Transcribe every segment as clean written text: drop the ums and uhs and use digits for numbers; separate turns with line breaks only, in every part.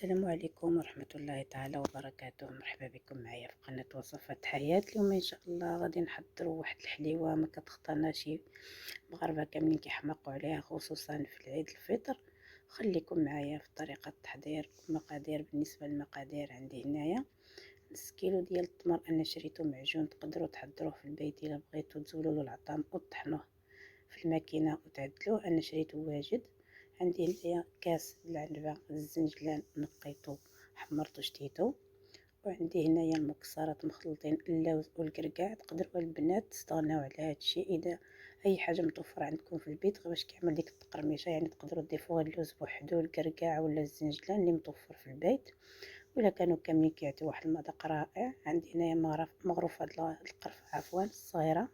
السلام عليكم ورحمة الله تعالى وبركاته. مرحبا بكم معايا في قناة وصفات حياة. اليوم ان شاء الله غادي نحضروا واحد الحليوة ما كتخطرنا شي مغاربة كاملين كيحماقوا عليها، خصوصا في العيد الفطر. خليكم معايا في طريقة التحضير. المقادير: بالنسبة للمقادير عندي هنايا نص كيلو ديال التمر، انا شريته معجون، تقدروا تحضروه في البيت الا بغيتو، تزولوا له العظام وطحنوه في الماكينه وتعدلوه. انا شريته واجد. عندي هنايا كاس العنبه الزنجلان، نقيته حمرته شتيته. وعندي هنايا المكسرات مخلطين، اللوز والكركاع. تقدروا البنات تستغناو على هذا الشيء اذا اي حاجه متوفره عندكم في البيت باش كيعمل ديك التقرميشه، يعني تقدروا تضيفوا اللوز بوحدو، الكركاع ولا الزنجلان اللي متوفر في البيت، ولا كانوا كاملين كيعطيو واحد المذاق رائع. عندي هنايا مغروفه القرفه الصغيره.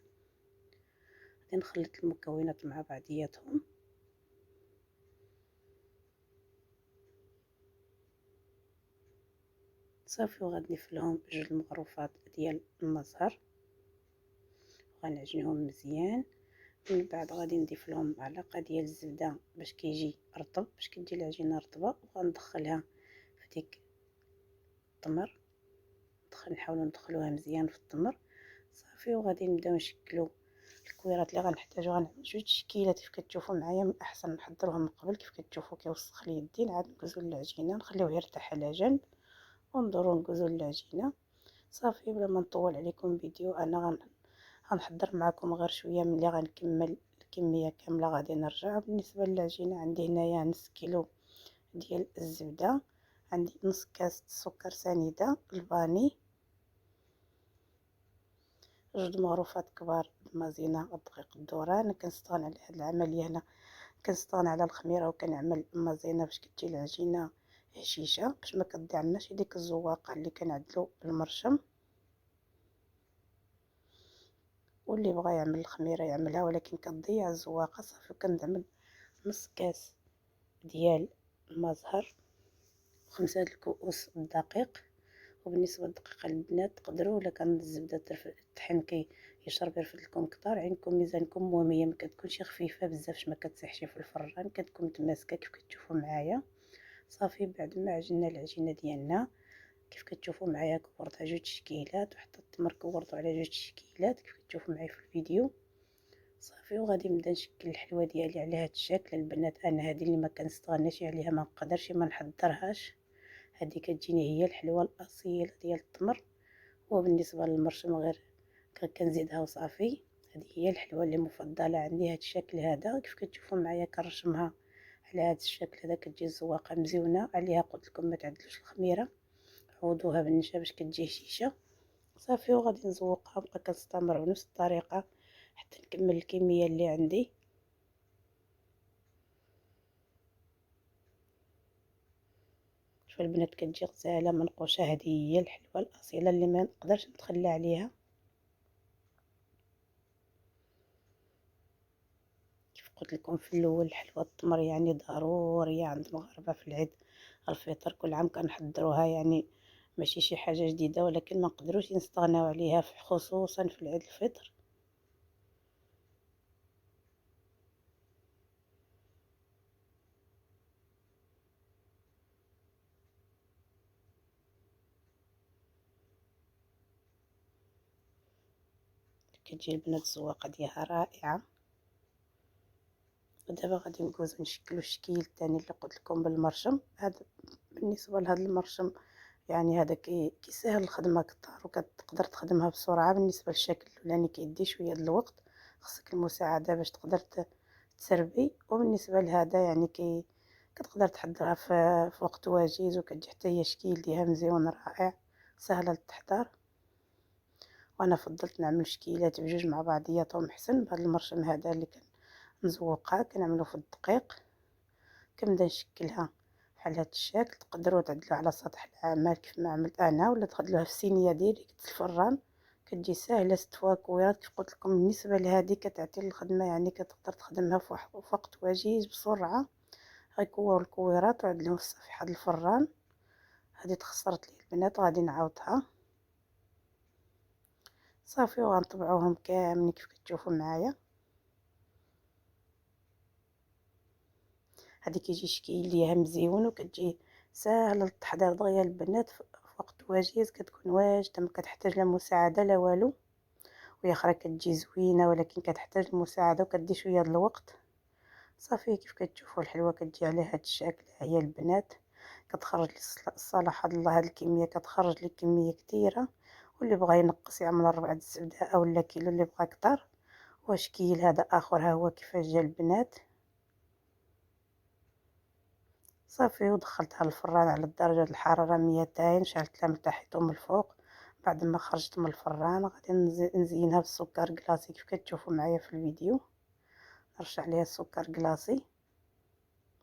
غادي نخلط المكونات مع بعضياتهم صافي، وغنضيف لهم جوج المغروفات ديال المزهر وغنعجنهم مزيان. من بعد غادي نضيف لهم معلقه ديال الزبده باش كيجي رطب، باش كتجي العجينه رطبه، وغندخلها في ديك التمر. نحاولوا ندخلوها مزيان في التمر صافي. وغادي نبداو نشكلوا الكويرات اللي غنحتاجو. غنعمل جوج تشكيلات كيف كتشوفوا معايا، من الاحسن نحضرهم من قبل. كيف كتشوفوا كيوسخ لي يدي، نعاد نكزو العجينه نخليوه يرتاح على جنب وندورو نكزو العجينه صافي. بلا ما نطول عليكم فيديو، انا غنحضر معكم غير شويه. ملي غنكمل الكميه كامله غادي نرجع. بالنسبه للعجينه عندي هنايا نص كيلو ديال الزبده، عندي نص كاس السكر سنيده الفاني، جوج مغروفات كبار المازينه والدقيق الذرة. انا كنستغنى على هذه العمليه، هنا كنستغنى على الخميره وكنعمل المازينه باش كتجي العجينه هشيشه، باش ما كتضيع لناش ديك الزواقه اللي كنعدلو بالمرشم. واللي بغى يعمل الخميره يعملها، ولكن كتضيع الزواقه صافي. كنعمل نص كاس ديال المزهر، 5 الكؤوس الدقيق. وبالنسبه للدقيق البنات تقدروا، ولا كان الزبده الطحين يشرب يرفد لكم كتار، عينكم ميزانكم. المهم هي ما كتكونش خفيفه بزاف، ما كتسيحش في الفران، كتكون متماسكه كيف كتشوفوا معايا صافي. بعد ما عجننا العجينه ديالنا كيف كتشوفوا معايا، كورتها جوج تشكيلات، وحتى التمر كورته على جوج تشكيلات كيف كتشوفوا معايا في الفيديو صافي. وغادي نبدا نشكل الحلوه ديالي على هذا الشكل. البنات انا هذه اللي ما كنستغناش عليها، ما نقدرش ما نحضرهاش، هذه كتجيني هي الحلوه الاصيله ديال التمر. وبالنسبه للمرشم غير كنزيدها وصافي. هذه هي الحلوه اللي مفضله عندي، هذا الشكل هذا كيف كتشوفوا معايا كنرشمها على هذا الشكل هذا. كتجي الزواقه مزيونه عليها، قلت لكم ما تعدلوش الخميره، عوضوها بالنشا باش كتجي هشيشه صافي. وغادي نزوقها، بقى كنستمر بنفس الطريقه حتى نكمل الكميه اللي عندي. شوف البنات كتجي غزاله منقوشه، هذه هي الحلوه الاصيله اللي ما نقدرش نتخلى عليها. كيف قلت لكم في الاول، حلوه التمر يعني ضروريه عند المغاربه في العيد الفطر. كل عام كنحضروها، يعني ماشي شي حاجه جديده، ولكن ما نقدروش نستغناو عليها خصوصا في العيد الفطر. كتجي البنات الزواقه ديالها رائعه. ودابا غادي ندوزو نشكلو الشكل الثاني اللي قلت لكم بالمرشم. هذا بالنسبه لهذا المرشم، يعني هذا كيسهل الخدمه كثر، وكتقدر تخدمها بسرعه. بالنسبه للشكل الاولاني كيدي شويه د الوقت، خصك المساعده باش تقدر تسربي. وبالنسبه لهذا يعني كتقدر تحضرها في وقت وجيز، وكتجي حتى هي الشكل ديالها مزيون رائع، سهله للتحضير. وانا فضلت نعمل شكيلات بجوج مع بعضياتهم احسن. بهذا المرشم هذا اللي كنزوقها كنعملو في الدقيق، كنبدا نشكلها بحال هذا الشكل. تقدروا تعدلوا على سطح العمل كيف ما عملت انا، ولا تخدلوها في الصينيه ديريكت في الفران، كتجي ساهله. 6 فواكهات كيف قلت لكم. بالنسبه لهذه كتعطي الخدمه، يعني كتقدر تخدمها في وقت وجيز بسرعه. غيكوروا الكويرات وعدلهم في صفيحه الفران. هذه تخسرت لي البنات، غادي نعاودها صافي. وغنطبعوهم كاملين كيف كتشوفوا معايا. هذه كيجي شكل ليها مزيون، وكتجي ساهلة للتحضير دغيا البنات في وقت وجيز، كتكون واجدة ما كتحتاج لا مساعدة لا والو، وهي اخرى كتجي زوينة ولكن كتحتاج المساعدة وكدي شوية د الوقت. صافي كيف كتشوفوا الحلوى كتجي على هاد الشكل. ها هي البنات كتخرج الصراحة الله، هاد الكمية كتخرج لي كمية كتيرة، واللي بغا ينقص يعمل 4 د الزبدة اولا كيلو اللي بغا كتر. وشكيل هذا اخر ها هو كيفاش جا البنات. صافي ودخلتها للفران على درجة الحرارة 200، شعلت لها من من الفوق. بعد ما خرجت من الفران غادي نزينها بالسكر كلاصي كيف كتشوفوا معايا في الفيديو. نرش عليها السكر كلاصي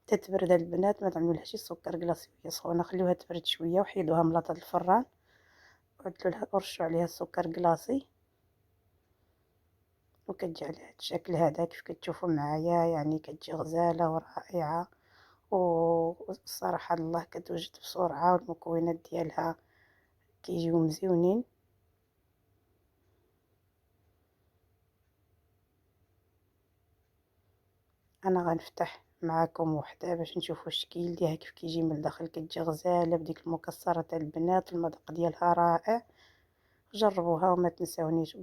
تتبرد البنات، ما تعملولهاش السكر كلاصي وهي سخونه، خليوها تبرد شويه وحيدوها من لاطه الفران وعدلوا لها ورشوا عليها السكر كلاصي. وكتجي على هذا الشكل هذا كيف كتشوفوا معايا، يعني كتجي غزاله ورائعه. والصراحه الله كتوجد بسرعه والمكونات ديالها كيجيو مزيونين. انا غنفتح معاكم وحده باش نشوفوا الشكل ديالها كيف كيجي من الداخل. كتجي غزاله بديك المكسرات البنات، المذاق ديالها رائع. جربوها وما تنساونيش.